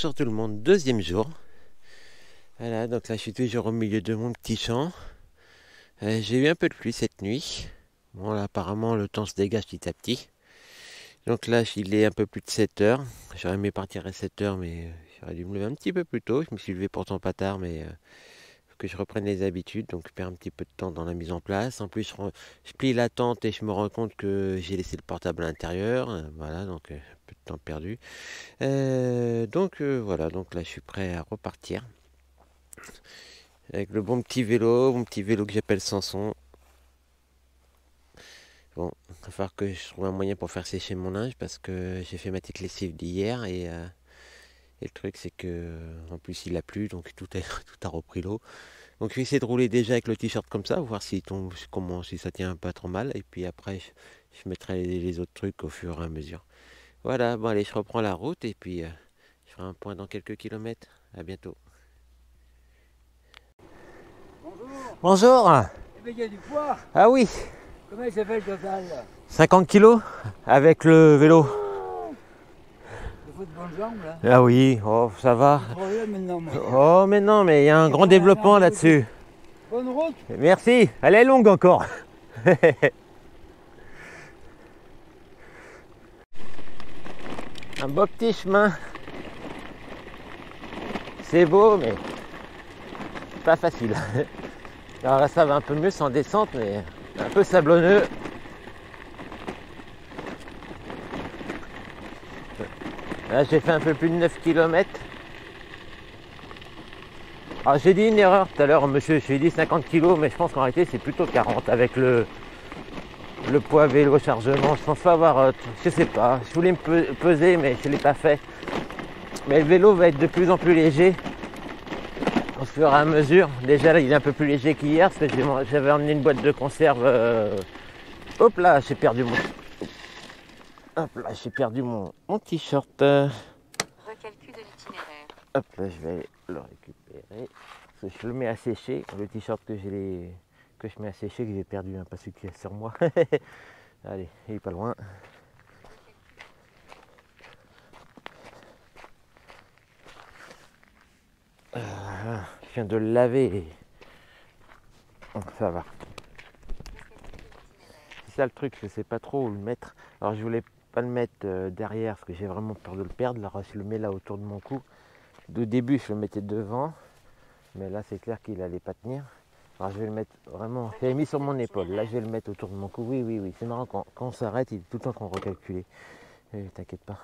Bonjour tout le monde, deuxième jour. Voilà, donc là je suis toujours au milieu de mon petit champ. J'ai eu un peu de pluie cette nuit. Bon là apparemment le temps se dégage petit à petit. Donc là il est un peu plus de 7 heures. J'aurais aimé partir à 7 heures mais j'aurais dû me lever un petit peu plus tôt. Je me suis levé pourtant pas tard mais faut que je reprenne les habitudes. Donc je perds un petit peu de temps dans la mise en place. En plus je plie la tente et je me rends compte que j'ai laissé le portable à l'intérieur. Voilà, donc un peu de temps perdu. Voilà, donc là je suis prêt à repartir. Avec le bon petit vélo, mon petit vélo que j'appelle Samson. Bon, il va falloir que je trouve un moyen pour faire sécher mon linge parce que j'ai fait ma petite lessive d'hier et le truc c'est que en plus il a plu donc tout a repris l'eau. Donc je vais essayer de rouler déjà avec le t-shirt comme ça, voir si ça tient pas trop mal et puis après je mettrai les autres trucs au fur et à mesure. Voilà, bon allez je reprends la route et puis je ferai un point dans quelques kilomètres. À bientôt. Bonjour. Eh bien, il y a du poids. Ah oui. Comment il s'appelle le total? 50 kilos avec le vélo. Il faut de bonnes jambes là. Ah oui, oh ça va. Maintenant, moi. Oh mais non, mais il y a un grand développement là-dessus. Bonne route. Merci, elle est longue encore. Un beau petit chemin. C'est beau mais pas facile. Alors là ça va un peu mieux sans descente mais un peu sablonneux. Là j'ai fait un peu plus de 9 km. Alors j'ai dit une erreur tout à l'heure monsieur, je lui ai dit 50 kg mais je pense qu'en réalité c'est plutôt 40 avec le poids vélo chargement. Je pense pas avoir, je sais pas, je voulais me peser mais je ne l'ai pas fait. Mais le vélo va être de plus en plus léger au fur et à mesure. Déjà là il est un peu plus léger qu'hier parce que j'avais emmené une boîte de conserve. Hop là, j'ai perdu mon... Hop là, j'ai perdu mon t-shirt. Recalcul de l'itinéraire. Hop là, je vais aller le récupérer. Parce que je le mets à sécher. Le t-shirt que je mets à sécher, que j'ai perdu, hein, pas celui qui est sur moi. Allez, il est pas loin. Je viens de le laver. Bon, ça va. C'est ça le truc, je sais pas trop où le mettre. Alors je voulais pas le mettre derrière parce que j'ai vraiment peur de le perdre. Alors je le mets là autour de mon cou. Au début je le mettais devant, mais là c'est clair qu'il allait pas tenir. Alors je vais le mettre vraiment, je l'ai mis sur mon épaule. Là je vais le mettre autour de mon cou. Oui, c'est marrant quand on s'arrête, il est tout le temps qu'on recalcule. T'inquiète pas.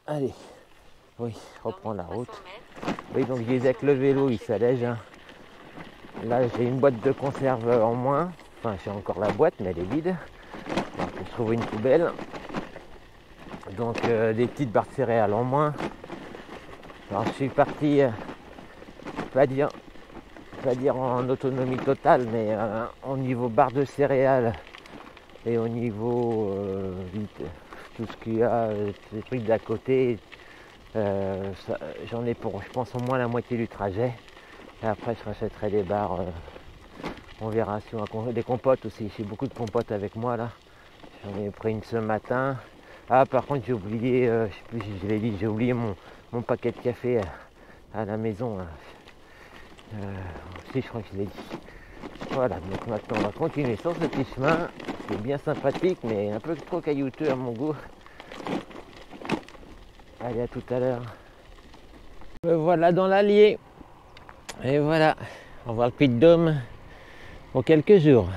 Allez, oui, je reprends la route. Oui, donc je disais que le vélo il s'allège. Hein. Là j'ai une boîte de conserve en moins. Enfin j'ai encore la boîte mais elle est vide. Alors que je trouve une poubelle. Donc des petites barres de céréales en moins. Alors je suis parti, pas dire en autonomie totale, mais au niveau barre de céréales et au niveau tout ce qu'il y a, les trucs d'à côté, j'en ai pour je pense au moins la moitié du trajet. Et après je rachèterai des barres, on verra si on a des compotes aussi, j'ai beaucoup de compotes avec moi là. J'en ai pris une ce matin. Ah par contre j'ai oublié, je sais plus si je l'ai dit, j'ai oublié mon paquet de café à la maison. Si je crois que je l'ai dit. Voilà, donc maintenant on va continuer sur ce petit chemin. C'est bien sympathique mais un peu trop caillouteux à mon goût. Allez, à tout à l'heure. Me voilà dans l'Allier. Et voilà, on va voir le Puy de Dôme pour quelques jours.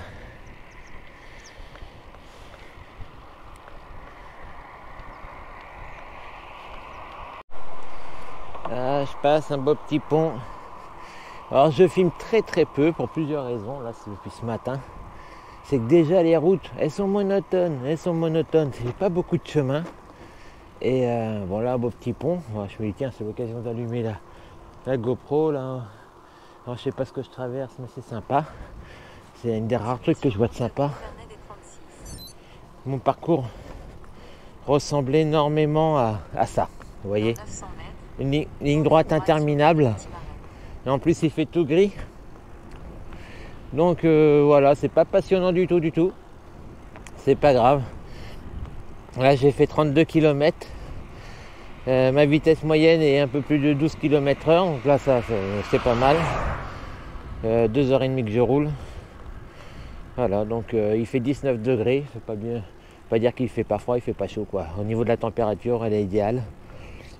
Là, je passe un beau petit pont. Alors je filme très peu pour plusieurs raisons. Là c'est depuis ce matin. C'est que déjà les routes elles sont monotones. C'est pas beaucoup de chemin. Et bon là un beau petit pont. Alors, je me dis tiens c'est l'occasion d'allumer la GoPro là. Alors je sais pas ce que je traverse mais c'est sympa. C'est un des rares trucs que je vois de sympa. Mon parcours ressemble énormément à ça. Vous voyez, une ligne droite interminable. Et en plus il fait tout gris. Donc voilà, c'est pas passionnant du tout. C'est pas grave. Là j'ai fait 32 km. Ma vitesse moyenne est un peu plus de 12 km/h, donc là ça c'est pas mal. 2h30 que je roule. Voilà, donc il fait 19 degrés, c'est pas bien. Pas dire qu'il fait pas froid, il fait pas chaud quoi. Au niveau de la température, elle est idéale.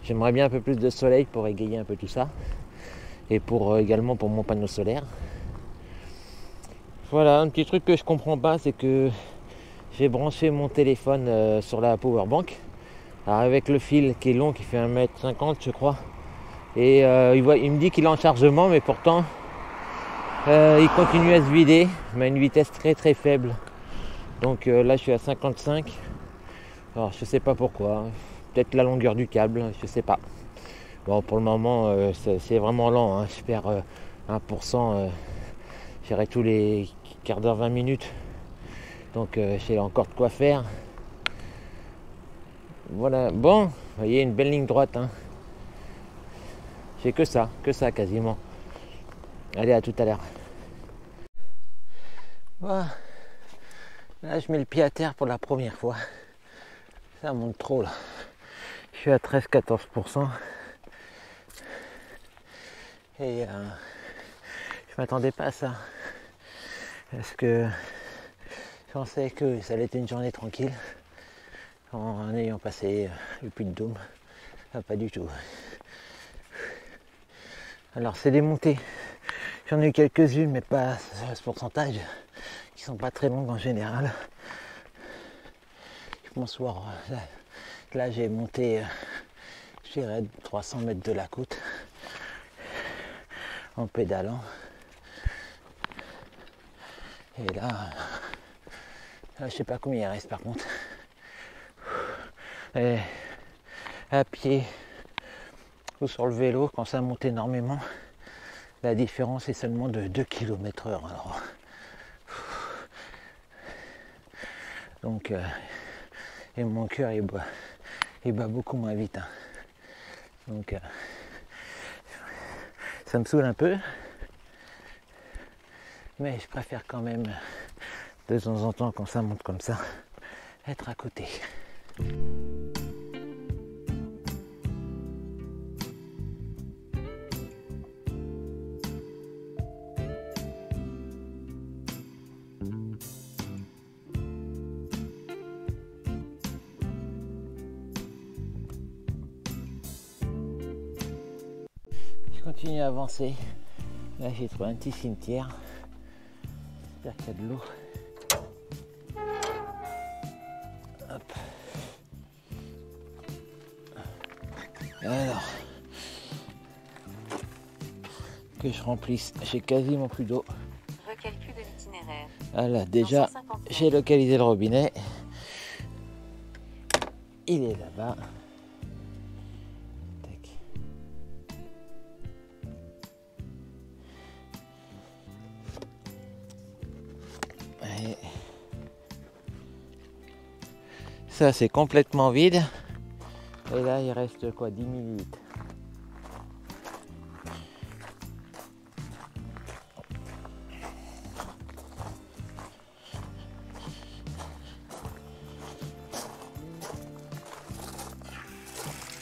J'aimerais bien un peu plus de soleil pour égayer un peu tout ça. Et pour également pour mon panneau solaire. Voilà, un petit truc que je comprends pas, c'est que j'ai branché mon téléphone sur la powerbank. Alors avec le fil qui est long, qui fait 1,50 m je crois. Et il me dit qu'il est en chargement, mais pourtant il continue à se vider, mais à une vitesse très très faible. Donc là je suis à 55. Alors je sais pas pourquoi. Peut-être la longueur du câble, je sais pas. Bon, pour le moment c'est vraiment lent, hein. Je perds 1%, j'irai tous les quarts d'heure, 20 minutes. Donc j'ai encore de quoi faire. Voilà, bon, vous voyez une belle ligne droite, hein. J'ai que ça quasiment. Allez, à tout à l'heure. Voilà. Là je mets le pied à terre pour la première fois. Ça monte trop là. Je suis à 13-14%. Et je m'attendais pas à ça. Parce que je pensais que ça allait être une journée tranquille. En ayant passé le Puy de Dôme. Ah, pas du tout. Alors c'est des montées. J'en ai eu quelques-unes, mais pas à ce pourcentage. Qui sont pas très longues en général. Je pense voir. Là j'ai monté, je dirais 300 mètres de la côte. En pédalant. Et là je sais pas combien il reste par contre. Et à pied ou sur le vélo, quand ça monte énormément, la différence est seulement de 2 km/h. Alors, donc, et mon cœur il bat beaucoup moins vite. Hein. Donc, ça me saoule un peu, mais je préfère quand même de temps en temps, quand ça monte comme ça, être à côté. Je continue à avancer. Là j'ai trouvé un petit cimetière. J'espère qu'il y a de l'eau. Hop. Alors que je remplisse, j'ai quasiment plus d'eau. Recalcul de l'itinéraire. Voilà, déjà j'ai localisé le robinet. Il est là-bas. Tac. Et ça c'est complètement vide. Et là il reste quoi, 10 millilitres.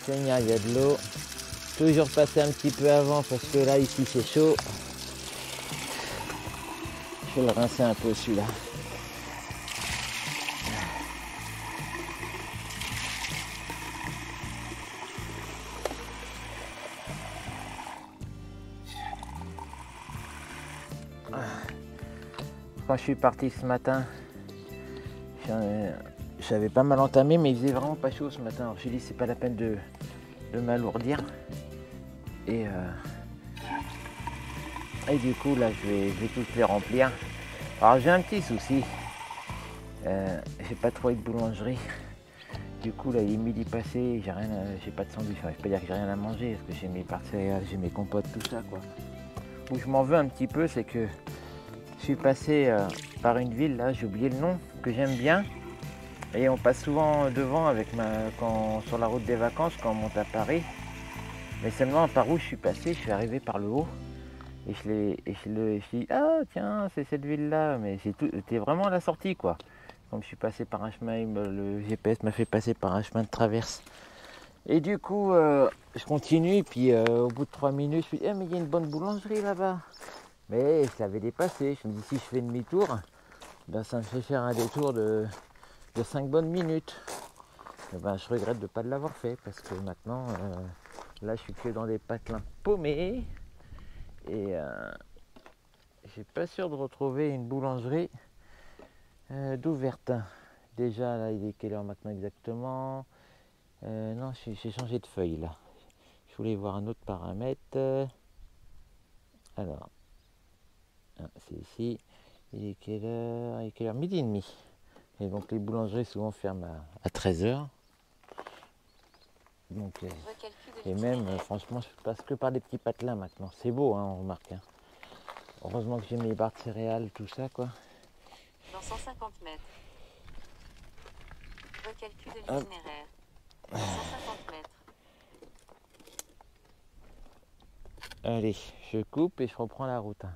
Génial, il y a de l'eau. Toujours passer un petit peu avant parce que là ici c'est chaud. Je vais le rincer un peu celui-là. Quand je suis parti ce matin, j'avais pas mal entamé, mais il faisait vraiment pas chaud ce matin. Alors j'ai dit c'est pas la peine de m'alourdir. Et du coup là je vais tous les remplir. Alors j'ai un petit souci. J'ai pas trouvé de boulangerie. Du coup là il est midi passé, j'ai pas de sandwich. Enfin, je peux pas dire que j'ai rien à manger parce que j'ai mes pâtes céréales, j'ai mes compotes, tout ça quoi. Où je m'en veux un petit peu, c'est que je suis passé par une ville, là j'ai oublié le nom, que j'aime bien. Et on passe souvent devant avec sur la route des vacances quand on monte à Paris. Mais seulement par où je suis passé, je suis arrivé par le haut. Et je dis ah tiens c'est cette ville là, mais c'était vraiment à la sortie quoi. Comme je suis passé par un chemin, le GPS m'a fait passer par un chemin de traverse. Et du coup, je continue, puis au bout de 3 minutes, je me dis, eh, mais il y a une bonne boulangerie là-bas. Mais je l'avais dépassé. Je me dis, si je fais demi-tour, ben, ça me fait faire un détour de 5 bonnes minutes. Et ben, je regrette de ne pas l'avoir fait, parce que maintenant, là, je suis que dans des patelins paumés. Et je suis pas sûr de retrouver une boulangerie d'ouverte. Déjà, là, il est quelle heure maintenant exactement? Non, j'ai changé de feuille là. Je voulais voir un autre paramètre. Alors, c'est ici. Il est quelle heure? Il est quelle heure? Midi et demi. Et donc les boulangeries souvent ferment à 13h. Donc, et même, franchement, je passe que par des petits patelins maintenant. C'est beau, hein, on remarque. Hein. Heureusement que j'ai mes barres de céréales, tout ça, quoi. Dans 150 mètres. Recalcul de l'itinéraire. Dans 150 mètres. Allez, je coupe et je reprends la route. Hein.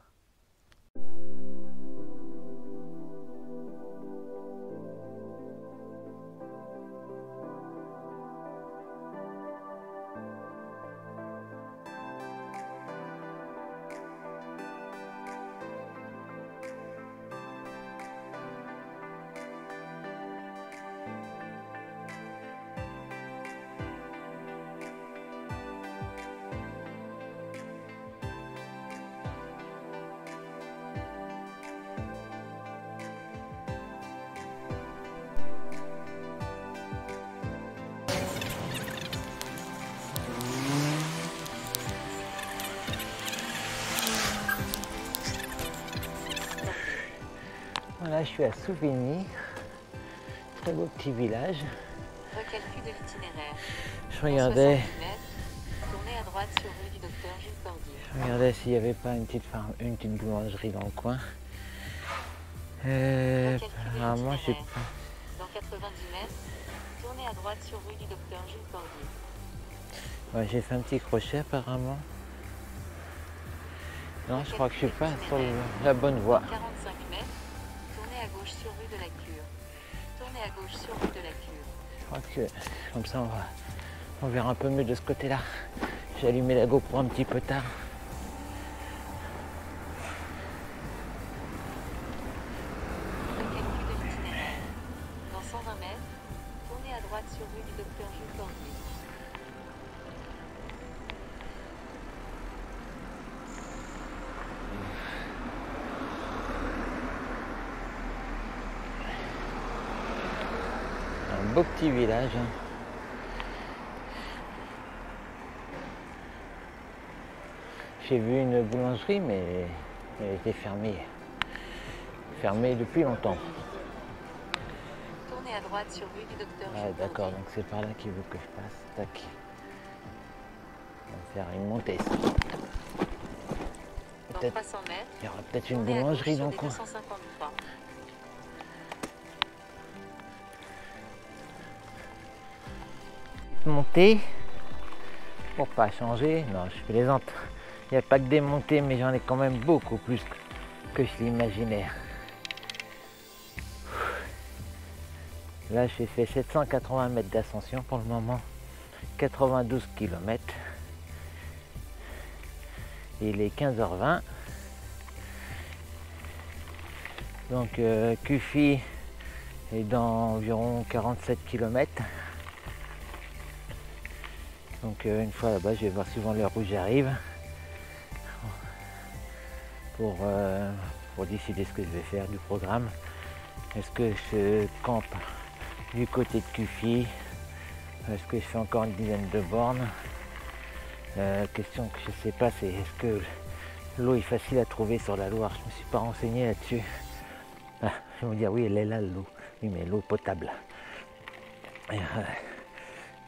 Voilà, je suis à Souvigny, très beau petit village. Recalcul de l'itinéraire. Je regardais, Tournez à droite sur rue du docteur Jules Cordier. je regardais s'il n'y avait pas une petite boulangerie dans le coin. Apparemment, je sais pas. Dans 90 mètres, tournez à droite sur rue du docteur Jules Cordier. Ouais, j'ai fait un petit crochet apparemment. Non, je crois que je suis pas sur la bonne voie. 45 mètres, tournez à gauche sur rue de la Cure. Tournez à gauche sur rue de la Cure. Je crois que comme ça on verra un peu mieux de ce côté-là. J'ai allumé la GoPro un petit peu tard. Recalcul de l'itinéraire. Dans 120 mètres, tournez à droite sur rue du docteur Jules Cordier. Un beau petit village. Hein. J'ai vu une boulangerie, mais elle était fermée. Fermée depuis longtemps. Tournez à droite sur rue du docteur Ah, Jules d'accord, Cordier. donc c'est par là qu'il veut que je passe. Tac. On va faire une montée. Dans Peut-être, 300 mètres, il y aura peut-être une tournez à gauche boulangerie sur dans le les coin. 253. Montée pour pas changer. Non, je plaisante. Il n'y a pas que des montées, mais j'en ai quand même beaucoup plus que je l'imaginais. Là, j'ai fait 780 mètres d'ascension pour le moment, 92 km. Il est 15h20. Donc, Cuffy est dans environ 47 km. Donc, une fois là-bas, je vais voir suivant l'heure où j'arrive pour décider ce que je vais faire du programme. Est-ce que je campe du côté de Cuffy? Est-ce que je fais encore une dizaine de bornes? Question que je ne sais pas, c'est est-ce que l'eau est facile à trouver sur la Loire? Je ne me suis pas renseigné là-dessus. Ah, je vais me dire oui, elle est là l'eau. Oui, mais l'eau potable.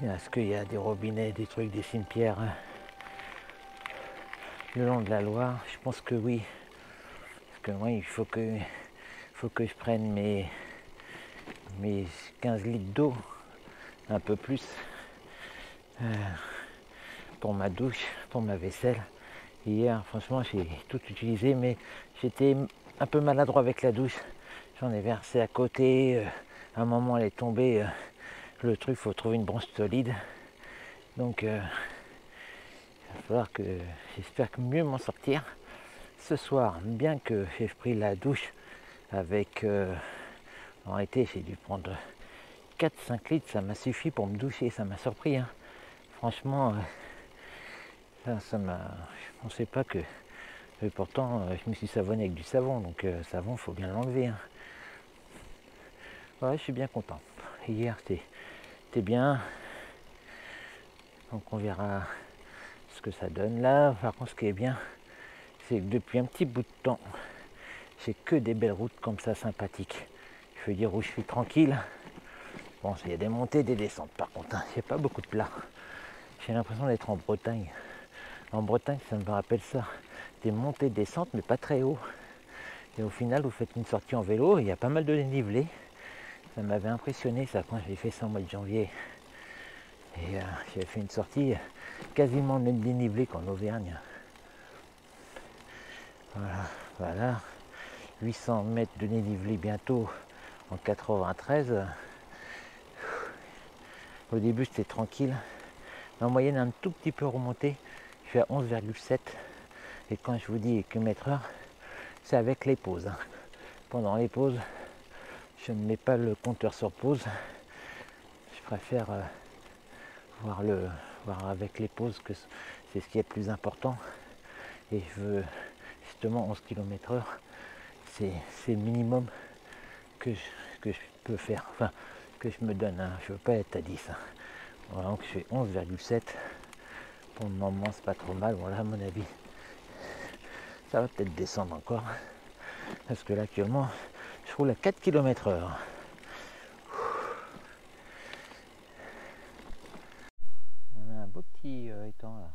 Est-ce qu'il y a des robinets, des trucs, des cimetières hein, le long de la Loire? Je pense que oui. Parce que moi, il faut que je prenne mes 15 litres d'eau, un peu plus, pour ma douche, pour ma vaisselle. Hier, franchement, j'ai tout utilisé, mais j'étais un peu maladroit avec la douche. J'en ai versé à côté. À un moment, elle est tombée. Le truc, il faut trouver une branche solide. Donc il va falloir que j'espère que mieux m'en sortir ce soir, bien que j'ai pris la douche avec en réalité j'ai dû prendre 4-5 litres, ça m'a suffi pour me doucher, ça m'a surpris hein. Franchement ça m'a, je pensais pas que, et pourtant je me suis savonné avec du savon, donc savon faut bien l'enlever hein. Ouais, je suis bien content. Hier c'était bien, donc on verra ce que ça donne là. Par contre ce qui est bien, c'est que depuis un petit bout de temps, j'ai que des belles routes comme ça sympathiques. Je veux dire où je suis tranquille. Bon, il y a des montées, des descentes par contre, hein. Il n'y a pas beaucoup de plats. J'ai l'impression d'être en Bretagne. En Bretagne, ça me rappelle ça. Des montées, descentes, mais pas très haut. Et au final, vous faites une sortie en vélo, il y a pas mal de dénivelé. Ça m'avait impressionné ça quand j'ai fait ça au mois de janvier. Et j'avais fait une sortie quasiment le même dénivelé qu'en Auvergne. Voilà. 800 mètres de dénivelé bientôt en 93. Au début c'était tranquille. En moyenne un tout petit peu remonté. Je suis à 11,7. Et quand je vous dis km/h, c'est avec les pauses. Pendant les pauses, je ne mets pas le compteur sur pause. Je préfère voir avec les pauses, que c'est ce qui est le plus important. Et je veux justement 11 km/h. C'est le minimum que je peux faire, enfin que je me donne, hein. Je ne veux pas être à 10. Hein. Voilà, donc je fais 11,7. Pour le moment c'est pas trop mal. Voilà, à mon avis ça va peut-être descendre encore, parce que là actuellement je roule à 4 km/h. On a un beau petit étang là.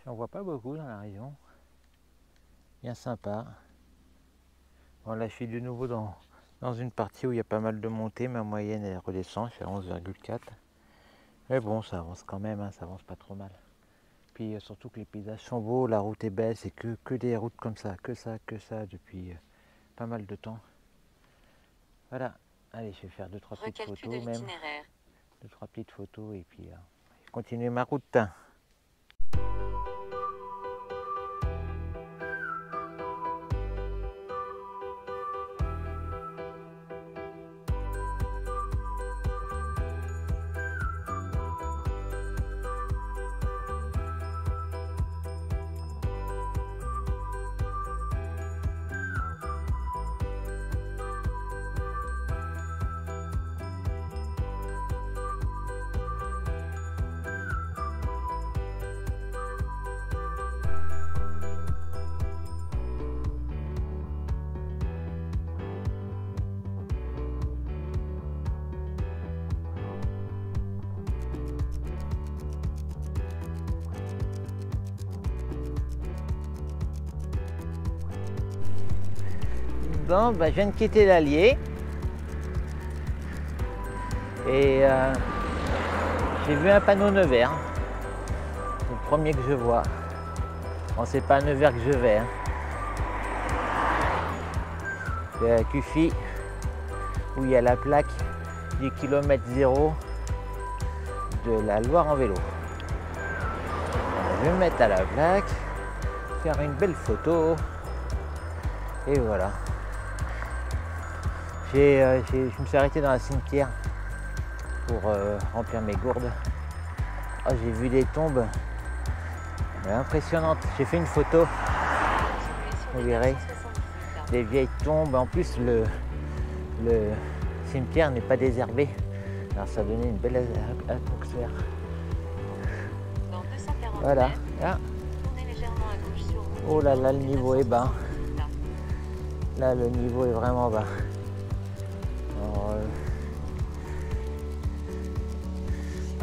J'en vois pas beaucoup dans la région. Bien sympa. Bon, là je suis de nouveau dans une partie où il y a pas mal de montées. Ma moyenne elle redescend, je suis à 11,4. Mais bon, ça avance quand même, hein, ça avance pas trop mal. Puis surtout que les paysages sont beaux, la route est belle, c'est que des routes comme ça, que ça depuis pas mal de temps. Voilà, allez, je vais faire 2-3 petites photos même. 2-3 petites photos et puis je vais continuer ma route. Bon, je viens de quitter l'Allier et j'ai vu un panneau Nevers, c'est le premier que je vois. Bon, c'est pas à Nevers que je vais, hein. C'est à Cuffy où il y a la plaque du kilomètre 0 de la Loire en vélo. Je vais me mettre à la plaque, faire une belle photo et voilà. Je me suis arrêté dans la cimetière pour remplir mes gourdes. Oh, j'ai vu des tombes impressionnantes. J'ai fait une photo, vous verrez, des vieilles tombes. En plus, le cimetière n'est pas désherbé. Alors ça donnait une belle atmosphère. Voilà. Là. Oh là là, le niveau est bas. Là, le niveau est vraiment bas. Alors,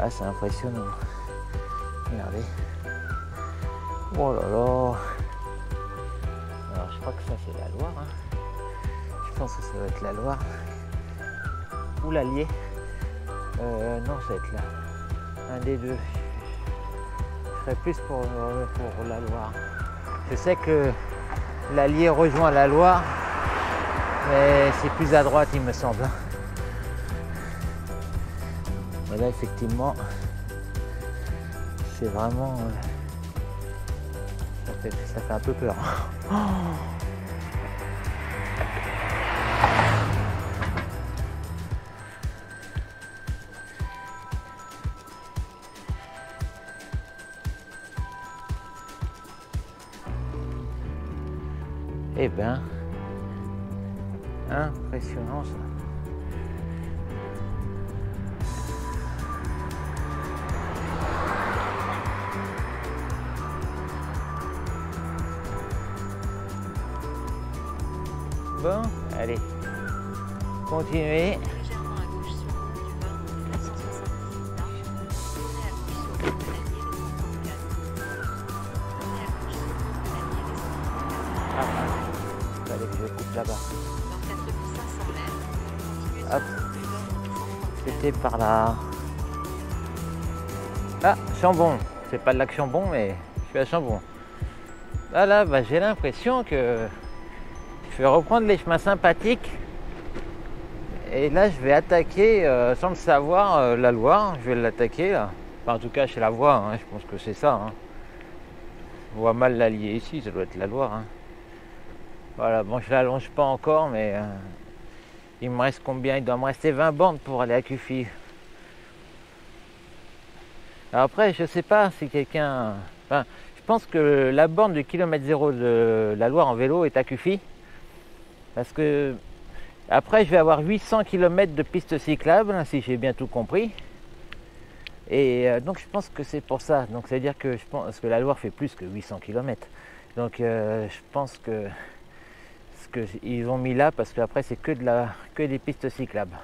ah, c'est impressionnant. Regardez. Oh là là. Alors, je crois que ça, c'est la Loire. Hein. Je pense que ça va être la Loire. Ou l'Allier. Non, ça va être là. Un des deux. Je serais plus pour la Loire. Je sais que l'Allier rejoint la Loire, mais c'est plus à droite, il me semble. Là effectivement c'est vraiment ça fait un peu peur. Eh ben, impressionnant ça. Bon, allez, continuez. Légèrement à gauche sur le du bord de 466 marches. Tournez à gauche sur le pédalier des 134. Tournez à gauche sur le pédalier des 134. Ah, allez, je coupe là-bas. Dans 4500 mètres, continuez sur Hop. le du bord de 134. C'était par là. Ah, Chambon. C'est pas le lac Chambon, mais je suis à Chambon. Là, bah, j'ai l'impression que je vais reprendre les chemins sympathiques. Et là, je vais attaquer, sans le savoir, la Loire. Je vais l'attaquer là. Enfin, en tout cas, je la vois. Hein. Je pense que c'est ça. Hein. On voit mal l'allier ici. Ça doit être la Loire. Hein. Voilà. Bon, je l'allonge pas encore, mais il me reste combien? Il doit me rester 20 bornes pour aller à Cuffy. Alors après, je sais pas si quelqu'un... Enfin, je pense que la borne du kilomètre 0 de la Loire en vélo est à Cuffy. Parce que après, je vais avoir 800 km de pistes cyclables, si j'ai bien tout compris. Et donc, je pense que c'est pour ça. Donc, c'est-à-dire que je pense que la Loire fait plus que 800 km. Donc, je pense que ce qu'ils ont mis là, parce qu'après, c'est que des pistes cyclables.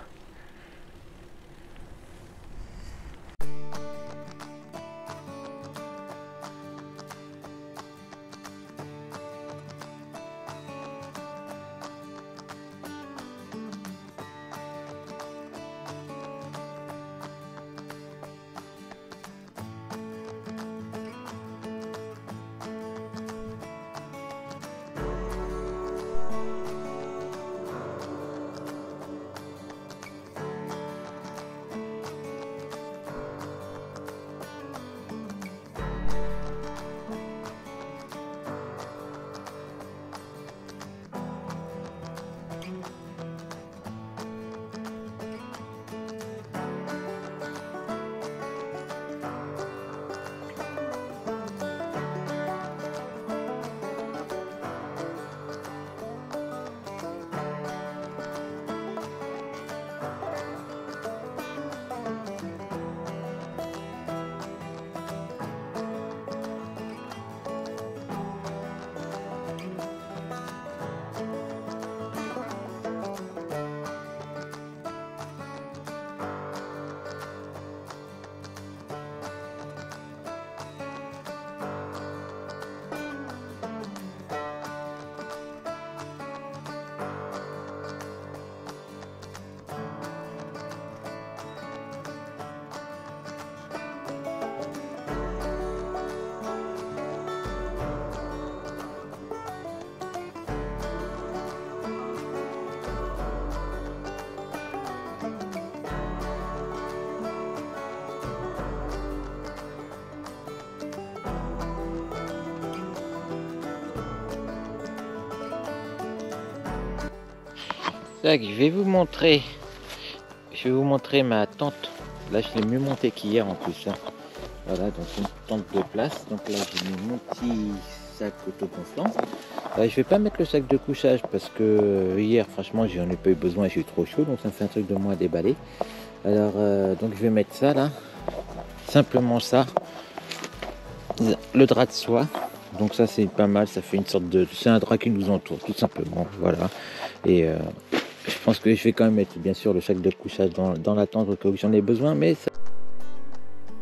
Tac, je vais vous montrer ma tente. Là, je l'ai mieux montée qu'hier en plus. Hein. Voilà, donc une tente de place. Donc là, j'ai mis mon petit sac autogonflant. Je vais pas mettre le sac de couchage parce que hier, franchement, j'en ai pas eu besoin. J'ai eu trop chaud, donc ça me fait un truc de moins à déballer. Alors, donc je vais mettre ça là. Simplement ça. Le drap de soie. Donc ça, c'est pas mal. Ça fait une sorte de... C'est un drap qui nous entoure, tout simplement. Voilà. Et... je pense que je vais quand même mettre bien sûr le sac de couchage dans la tente au cas où j'en ai besoin, mais ça...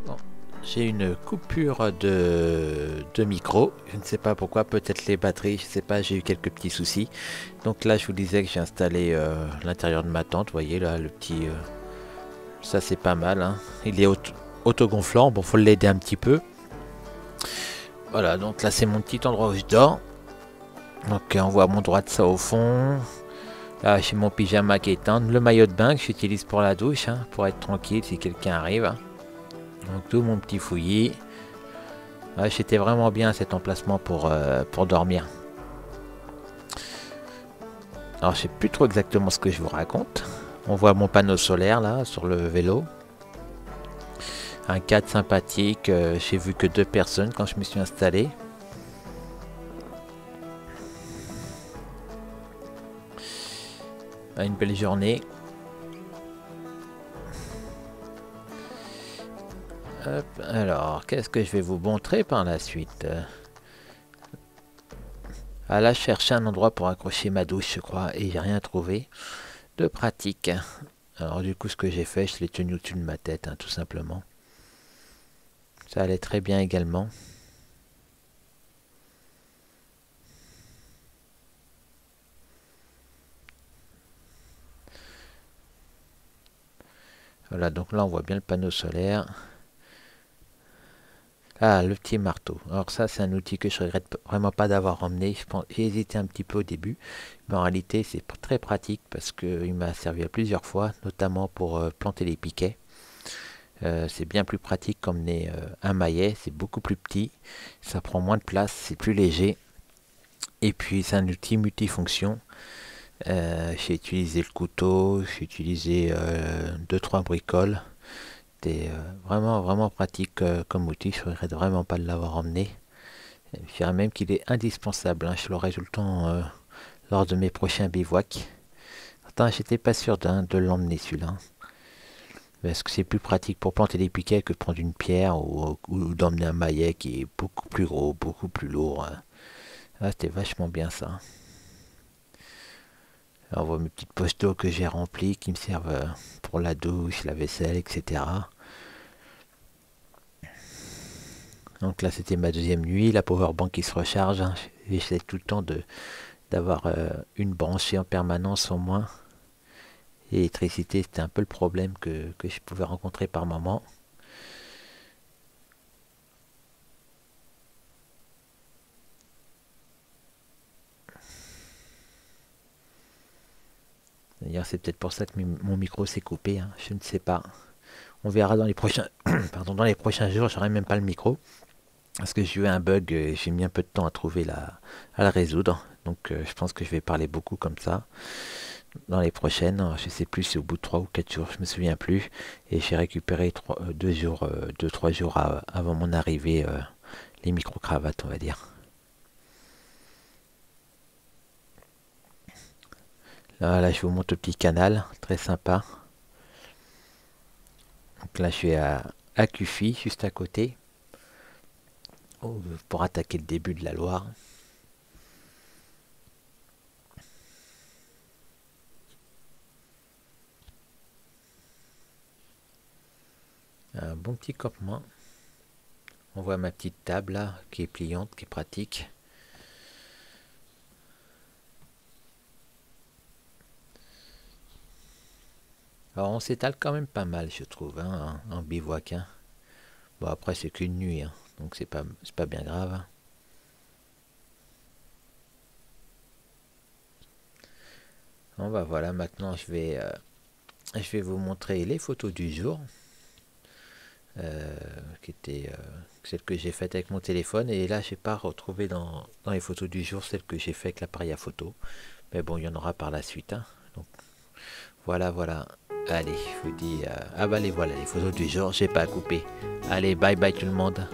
Bon, j'ai une coupure de micro, je ne sais pas pourquoi, peut-être les batteries, je ne sais pas, j'ai eu quelques petits soucis. Donc là je vous disais que j'ai installé l'intérieur de ma tente, vous voyez là le petit... ça c'est pas mal, hein. Il est autogonflant, bon faut l'aider un petit peu. Voilà, donc là c'est mon petit endroit où je dors. Donc on voit mon droit de ça au fond. Là, j'ai mon pyjama qui est tendre, le maillot de bain que j'utilise pour la douche, hein, pour être tranquille si quelqu'un arrive. Donc tout mon petit fouillis. Ouais, j'étais vraiment bien cet emplacement pour dormir. Alors je sais plus trop exactement ce que je vous raconte. On voit mon panneau solaire là sur le vélo. Un cadre sympathique. J'ai vu que 2 personnes quand je me suis installé. Une belle journée. Hop, alors, qu'est-ce que je vais vous montrer par la suite? Ah là, je cherchais un endroit pour accrocher ma douche, je crois, et j'ai rien trouvé de pratique. Alors du coup, ce que j'ai fait, je l'ai tenu au-dessus de ma tête, hein, tout simplement. Ça allait très bien également. Voilà, donc là, on voit bien le panneau solaire. Ah, le petit marteau. Alors ça, c'est un outil que je regrette vraiment pas d'avoir emmené. J'ai hésité un petit peu au début, mais en réalité, c'est très pratique parce qu'il m'a servi à plusieurs fois, notamment pour planter les piquets. C'est bien plus pratique qu'emmener un maillet, c'est beaucoup plus petit, ça prend moins de place, c'est plus léger. Et puis, c'est un outil multifonction. J'ai utilisé le couteau, j'ai utilisé 2-3 bricoles. C'était vraiment pratique comme outil, je ne regrette vraiment pas de l'avoir emmené. Je dirais même qu'il est indispensable, hein. Je l'aurai tout le temps lors de mes prochains bivouacs. Attends, j'étais pas sûr de l'emmener celui-là. Parce que c'est plus pratique pour planter des piquets que prendre une pierre ou d'emmener un maillet qui est beaucoup plus gros, beaucoup plus lourd. Ah, c'était vachement bien ça. Alors, on voit mes petites poches d'eau que j'ai remplies qui me servent pour la douche, la vaisselle, etc. Donc là, c'était ma deuxième nuit, la powerbank qui se recharge. Hein. J'essaie tout le temps d'avoir une branchée en permanence au moins. Et l'électricité, c'était un peu le problème que je pouvais rencontrer par moment. D'ailleurs, c'est peut-être pour ça que mon micro s'est coupé, hein. Je ne sais pas. On verra dans les prochains, pardon, dans les prochains jours, j'aurai même pas le micro. Parce que j'ai eu un bug, j'ai mis un peu de temps à à le résoudre. Donc je pense que je vais parler beaucoup comme ça. Dans les prochaines, je sais plus si au bout de 3 ou 4 jours, je me souviens plus. Et j'ai récupéré 2-3 jours avant mon arrivée, les micro-cravates, on va dire. Là, je vous montre le petit canal, très sympa. Donc là, je suis à Cuffy, juste à côté. Pour attaquer le début de la Loire. Un bon petit campement. On voit ma petite table là, qui est pliante, qui est pratique. Alors on s'étale quand même pas mal, je trouve, hein, en bivouac. Hein. Bon, après c'est qu'une nuit, hein, donc c'est pas bien grave. Hein. Bon bah voilà, maintenant je vais vous montrer les photos du jour. Qui étaient celles que j'ai faites avec mon téléphone. Et là, j'ai pas retrouvé dans les photos du jour celles que j'ai fait avec l'appareil à photo. Mais bon, il y en aura par la suite. Hein. Donc voilà. Allez, je vous dis... ah bah les voilà, les photos du jour, j'ai pas à couper. Allez, bye bye tout le monde.